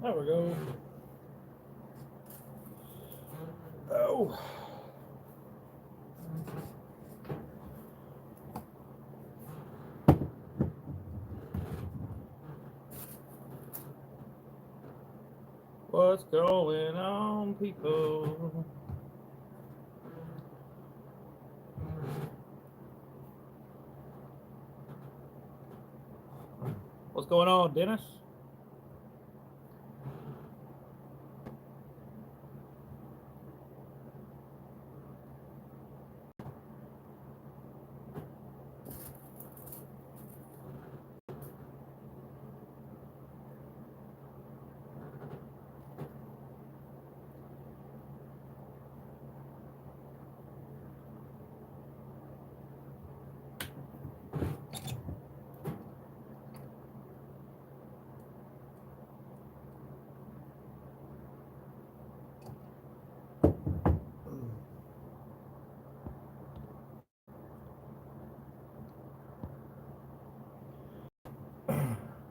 There we go. Oh. What's going on, people? What's going on, Dennis?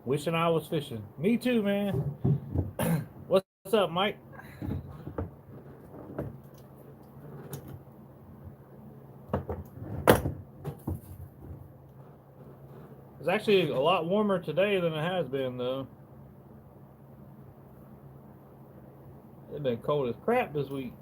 Wishing I was fishing. Me too, man. What's up, Mike? It's actually a lot warmer today than it has been, though. It's been cold as crap this week.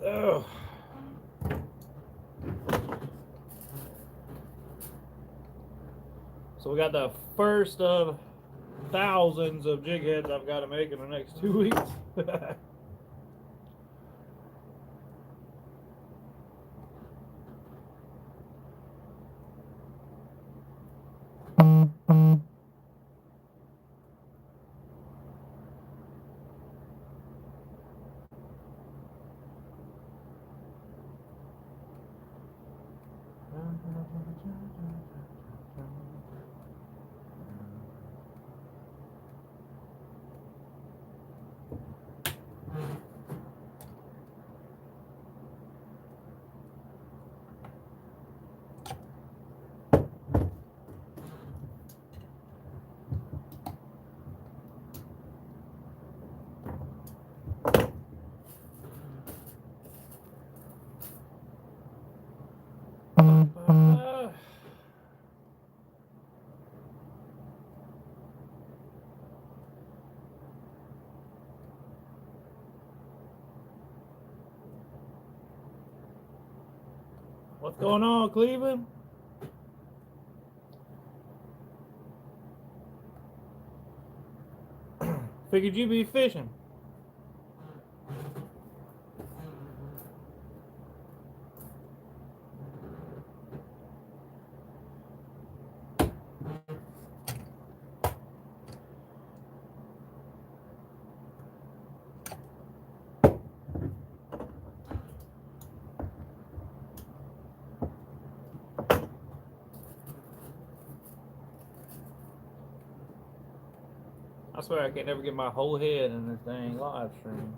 Ugh. So we got the first of thousands of jig heads I've got to make in the next 2 weeks. What's going on, Cleveland? Figured you'd be fishing. I swear I can't never get my whole head in this dang live stream.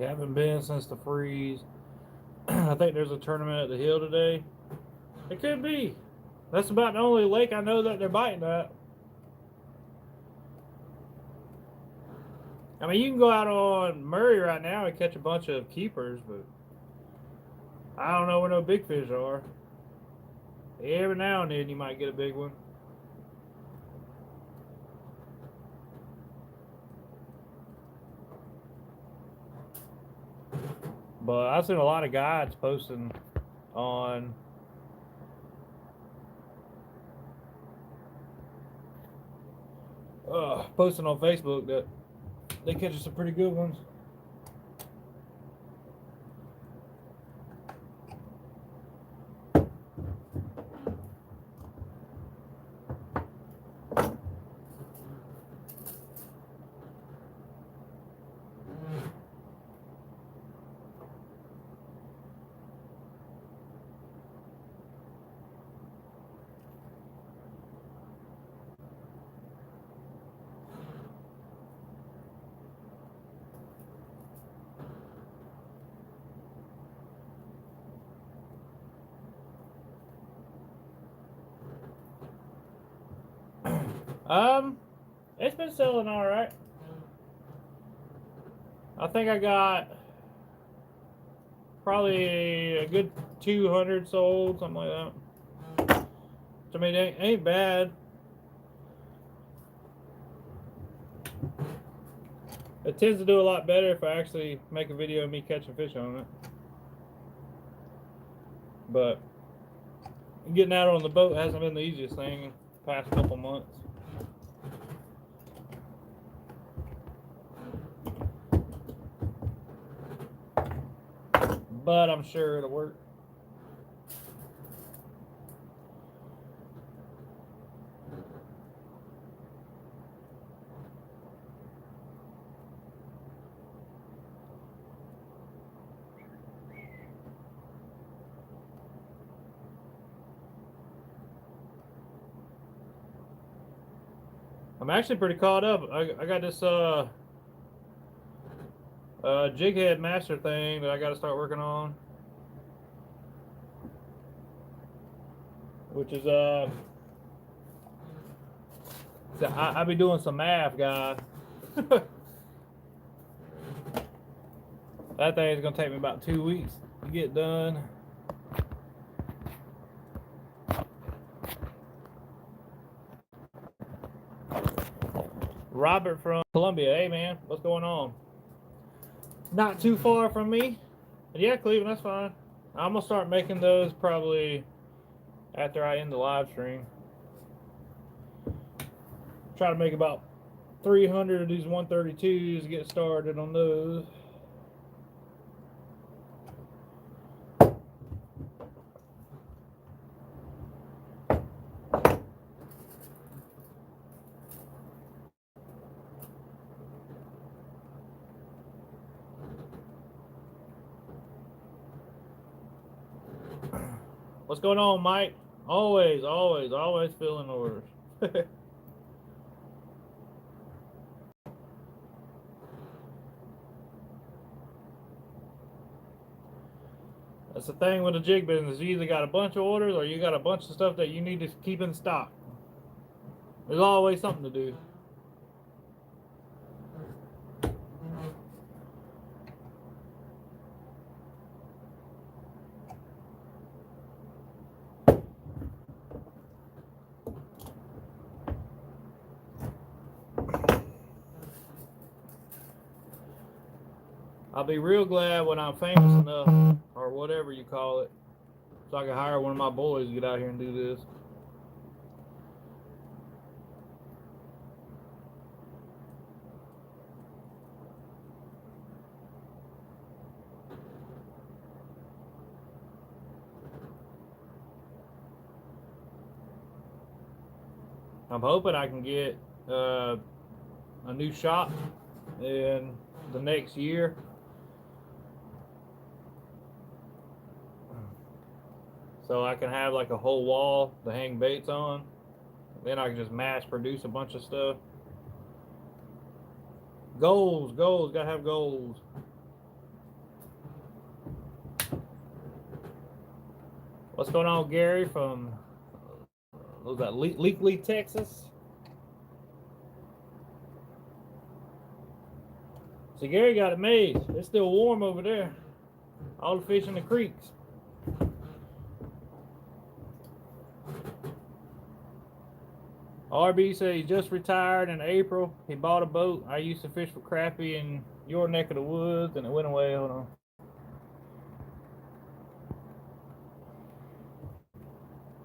Haven't been since the freeze. I think there's a tournament at the hill today. It could be. That's about the only lake I know that they're biting at. I mean, you can go out on Murray right now and catch a bunch of keepers, but I don't know where no big fish are. Every now and then you might get a big one. But I've seen a lot of guides posting on Facebook that they catch some pretty good ones. It's been selling all right. I think I got probably a good 200 sold, something like that. I mean, it ain't bad. It tends to do a lot better if I actually make a video of me catching fish on it. But getting out on the boat hasn't been the easiest thing in the past couple months. But I'm sure it'll work. I'm actually pretty caught up. I got this jig head master thing that I got to start working on, which is I be doing some math, guys. That thing is gonna take me about 2 weeks to get done. Robert from Columbia, hey man, what's going on? Not too far from me. Yeah, Cleveland, that's fine. I'm gonna start making those probably after I end the live stream. Try to make about 300 of these 132s to get started on those. What's going on, Mike? Always filling orders. That's the thing with the jig business. You either got a bunch of orders or you got a bunch of stuff that you need to keep in stock. There's always something to do. I'll be real glad when I'm famous enough, or whatever you call it, so I can hire one of my boys to get out here and do this. I'm hoping I can get a new shop in the next year. So I can have like a whole wall to hang baits on. Then I can just mass produce a bunch of stuff. Goals, gotta have goals. What's going on, Gary from what was that, Leakley, Texas? So Gary got it made. It's still warm over there. All the fish in the creeks. RB said he just retired in April. He bought a boat. I used to fish for crappie in your neck of the woods, and it went away. Hold on.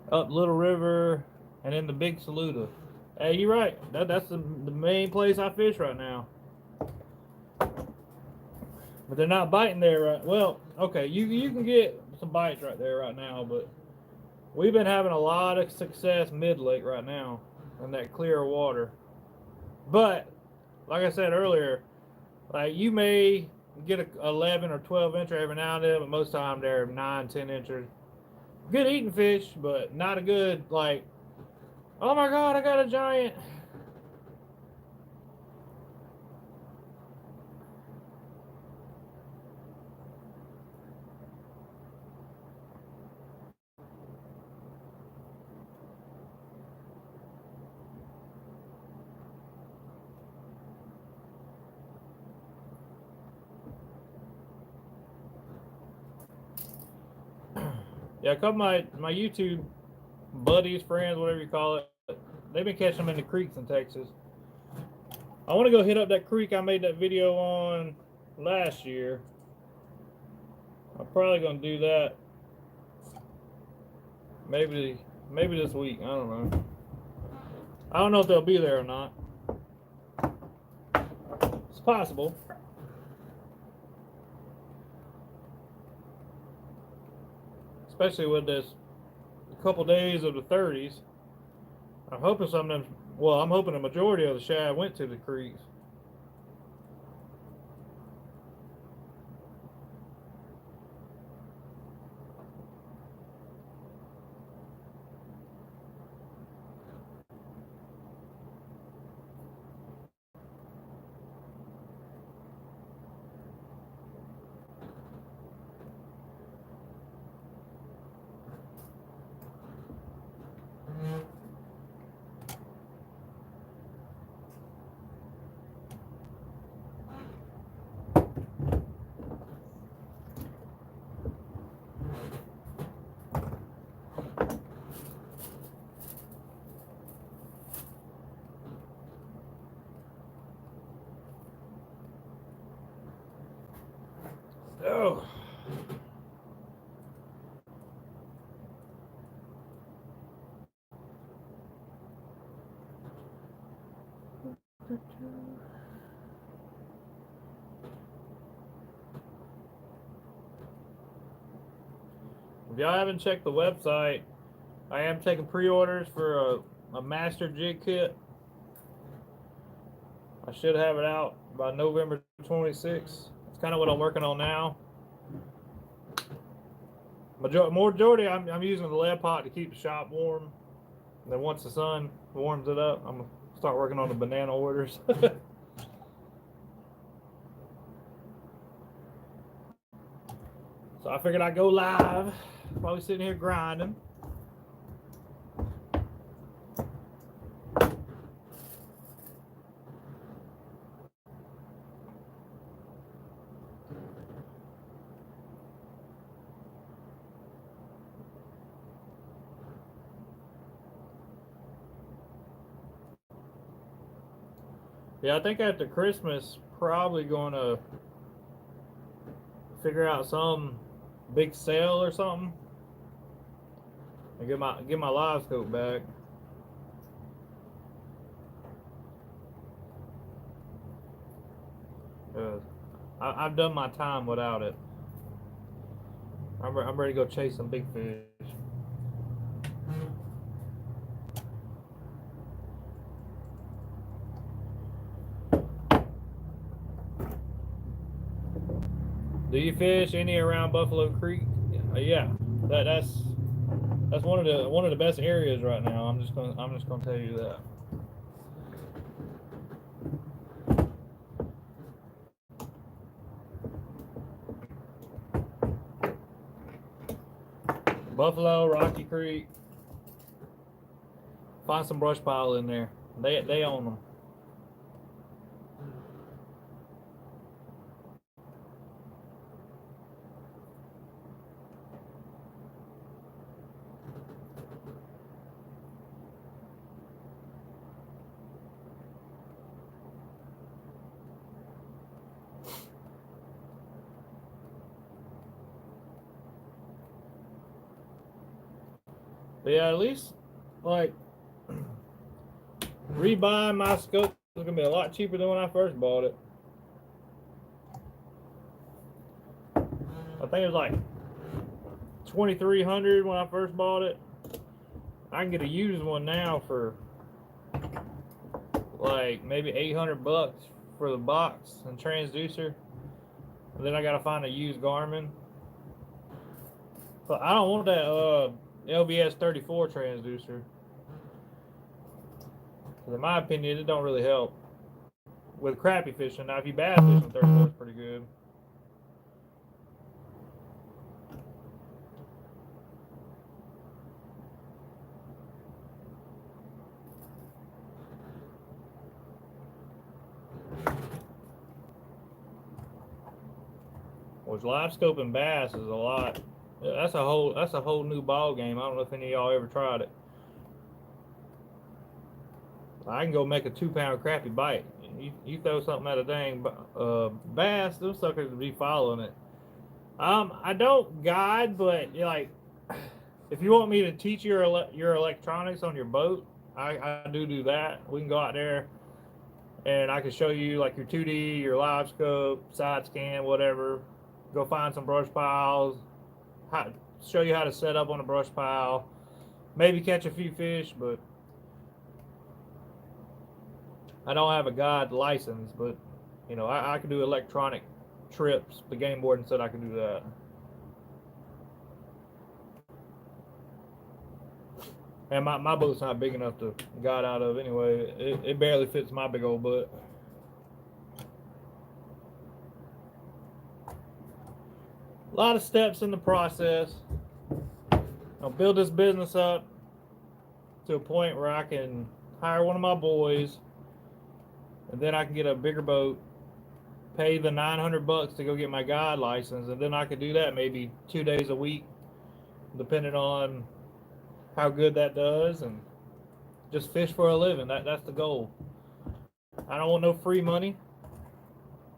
Up Little River and in the Big Saluda. Hey, you're right. That's the main place I fish right now. But they're not biting there right. Well, okay, you can get some bites right there right now, but we've been having a lot of success mid-lake right now in that clear water. But like I said earlier, like you may get a 11 or 12 incher every now and then, but most of the time they're 9, 10 inchers. Good eating fish, but not a good, like, oh my God, I got a giant. Yeah, a couple of my YouTube buddies, friends, whatever you call it, they've been catching them in the creeks in Texas. I want to go hit up that creek I made that video on last year. I'm probably going to do that maybe this week. I don't know. I don't know if they'll be there or not. It's possible. Especially with this couple days of the 30s. I'm hoping some of them, well, I'm hoping the majority of the shad went to the creeks. Oh. If y'all haven't checked the website, I am taking pre-orders for a master jig kit. I should have it out by November 26th. That's kind of what I'm working on now. Majority, I'm using the lead pot to keep the shop warm. And then once the sun warms it up, I'm gonna start working on the banana orders. So I figured I'd go live while we're sitting here grinding. Yeah, I think after Christmas, probably going to figure out some big sale or something and get my Livescope back. I've done my time without it. I'm ready to go chase some big fish. Do you fish any around Buffalo Creek? Yeah, that's one of the best areas right now. I'm just gonna tell you that. Buffalo, Rocky Creek. Find some brush pile in there. They own them. But yeah, at least like rebuying my scope is gonna be a lot cheaper than when I first bought it. I think it was like $2,300 when I first bought it. I can get a used one now for like maybe $800 for the box and transducer. And then I gotta find a used Garmin. But I don't want that LVS 34 transducer. Because in my opinion, it don't really help with crappie fishing. Now, if you bass fishing, 34 is pretty good. Which Livescope and bass is a lot. That's a whole new ball game. I don't know if any of y'all ever tried it. I can go make a 2-pound crappie bite. You throw something at a dang bass, those suckers will be following it. I don't guide, but like, if you want me to teach your electronics on your boat, I do that. We can go out there, and I can show you like your 2D, your Livescope, side scan, whatever. Go find some brush piles. Show you how to set up on a brush pile. Maybe catch a few fish, but I don't have a guide license. But you know, I can do electronic trips. The game warden said I can do that. And my boat's not big enough to guide out of anyway. It barely fits my big old butt. A lot of steps in the process. I'll build this business up to a point where I can hire one of my boys, and then I can get a bigger boat, pay the $900 to go get my guide license, and then I could do that maybe 2 days a week, depending on how good that does, and just fish for a living. That's the goal. I don't want no free money.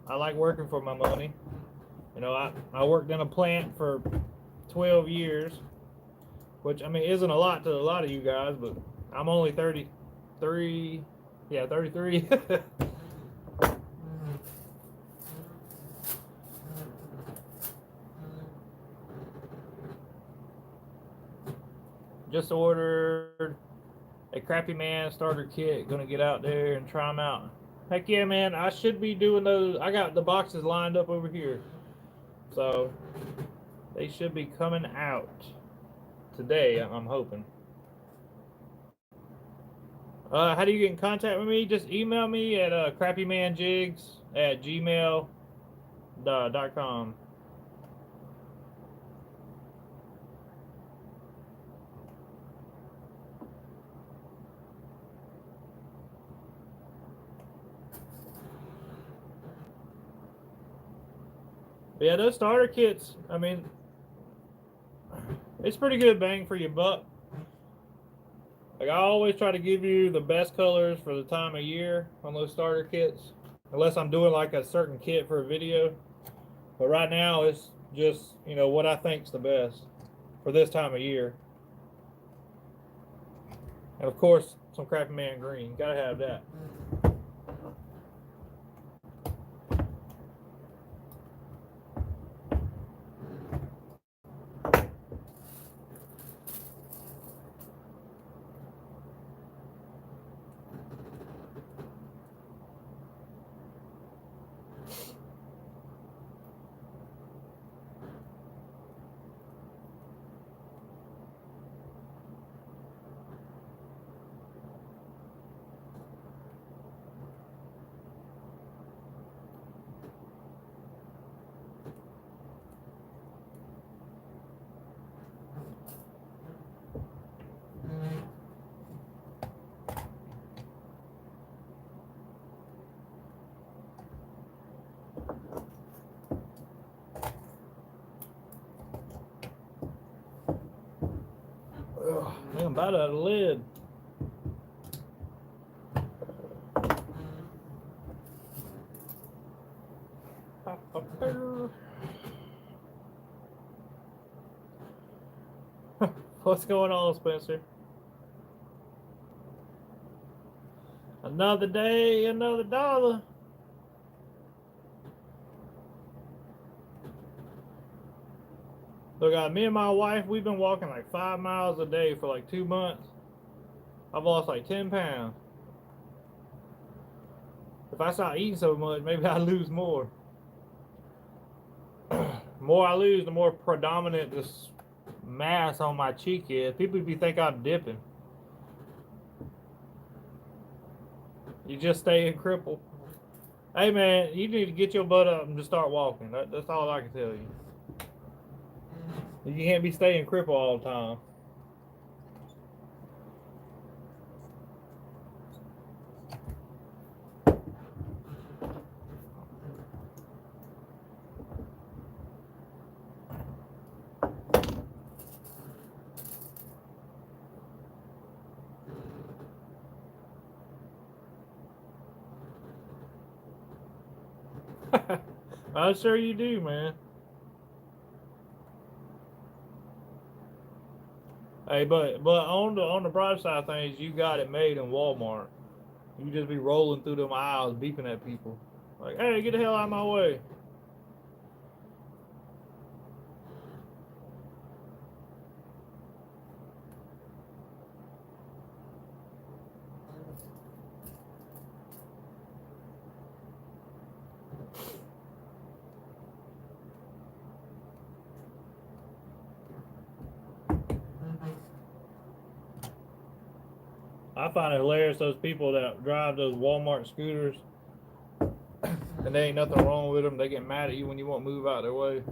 I like working for my money. You know, I worked in a plant for 12 years, which, I mean, isn't a lot to a lot of you guys, but I'm only 33. Yeah, 33. Just ordered a Crappie Man starter kit. Gonna get out there and try them out. Heck yeah, man. I should be doing those. I got the boxes lined up over here. So they should be coming out today, I'm hoping. How do you get in contact with me? Just email me at crappiemanjigs@gmail.com. But yeah, those starter kits, I mean, it's pretty good bang for your buck. Like, I always try to give you the best colors for the time of year on those starter kits, unless I'm doing like a certain kit for a video. But right now, it's just, you know, what I think's the best for this time of year. And of course, some Crappie Man green. Gotta have that. Oh, man, I'm about out of lid. What's going on, Spencer? Another day, another dollar. Look, me and my wife, we've been walking like 5 miles a day for like 2 months. I've lost like 10 pounds. If I stop eating so much, maybe I lose more. More I lose, the more predominant this mass on my cheek is. People be think I'm dipping. You just stay crippled. Hey man, you need to get your butt up and just start walking. That's all I can tell you. You can't be staying crippled all the time. I'm sure you do, man. Hey, but on the bright side of things, you got it made in Walmart. You just be rolling through them aisles, beeping at people, like, "Hey, get the hell out of my way!" I find it hilarious those people that drive those Walmart scooters, and there ain't nothing wrong with them. They get mad at you when you won't move out their way.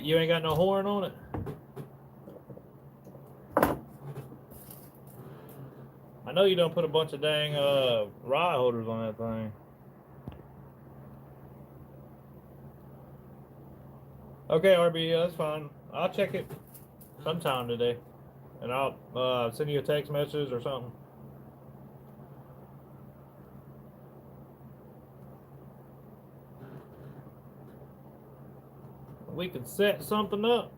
You ain't got no horn on it? I know you don't put a bunch of dang rod holders on that thing. Okay, RB, that's fine. I'll check it sometime today, and I'll send you a text message or something. We can set something up.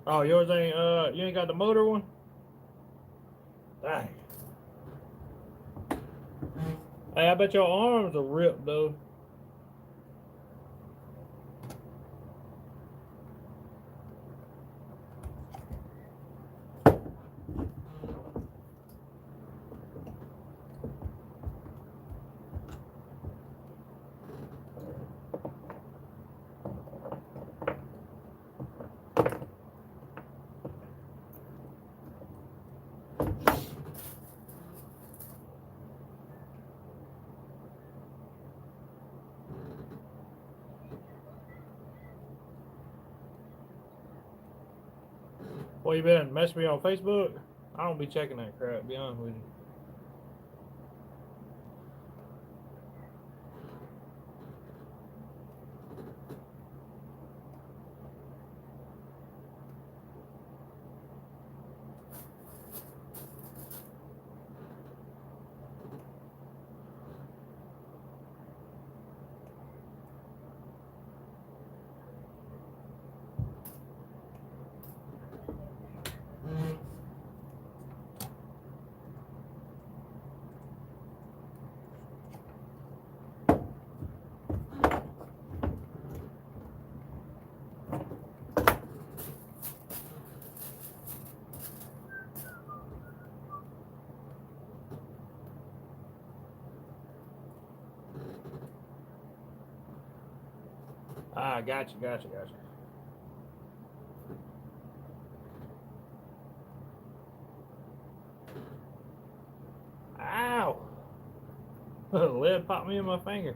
Oh, yours ain't, you ain't got the motor one? Dang. Hey, I bet your arms are ripped, though. Well, you been messing me on Facebook? I don't be checking that crap, to be honest with you. Ah, gotcha. Ow! Lead popped me in my finger.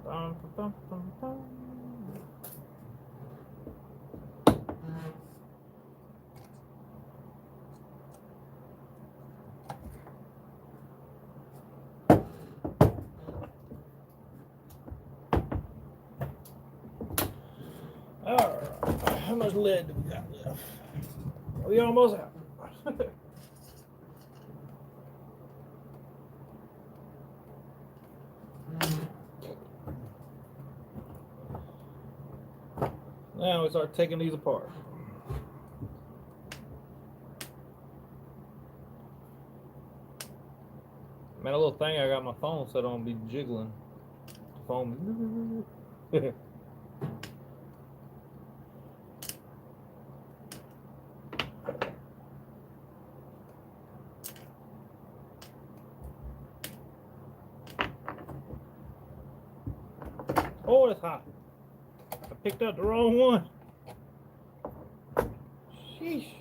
Dum, dum, dum, dum. Alright, how much lead do we got left? We almost out. Now we start taking these apart. Man, a little thing I got my phone set on be jiggling. The phone. Oh, it's hot. I picked up the wrong one. Sheesh.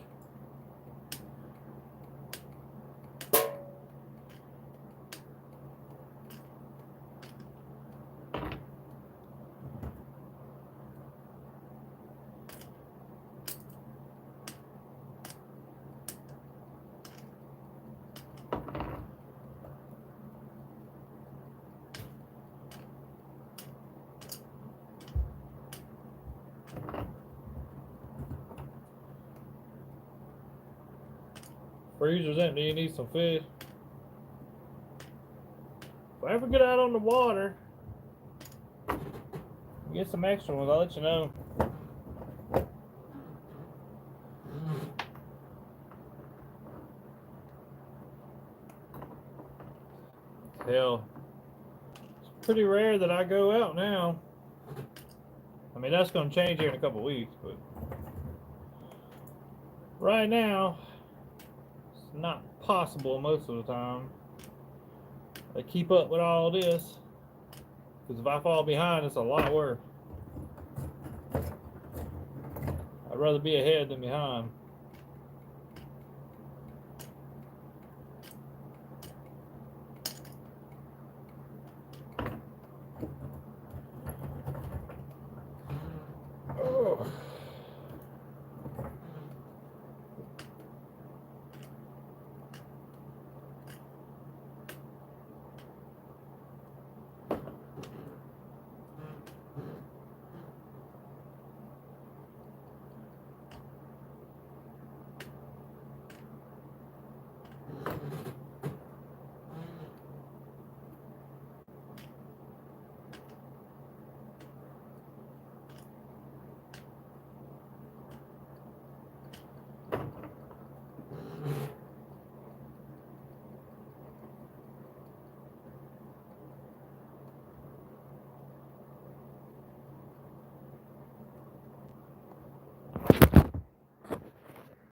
Freezer's empty, you need some fish. If I ever get out on the water, get some extra ones, I'll let you know. Hell, it's pretty rare that I go out now. I mean, that's going to change here in a couple weeks, but right now, it's not possible most of the time to keep up with all this. Because if I fall behind, it's a lot worse. I'd rather be ahead than behind.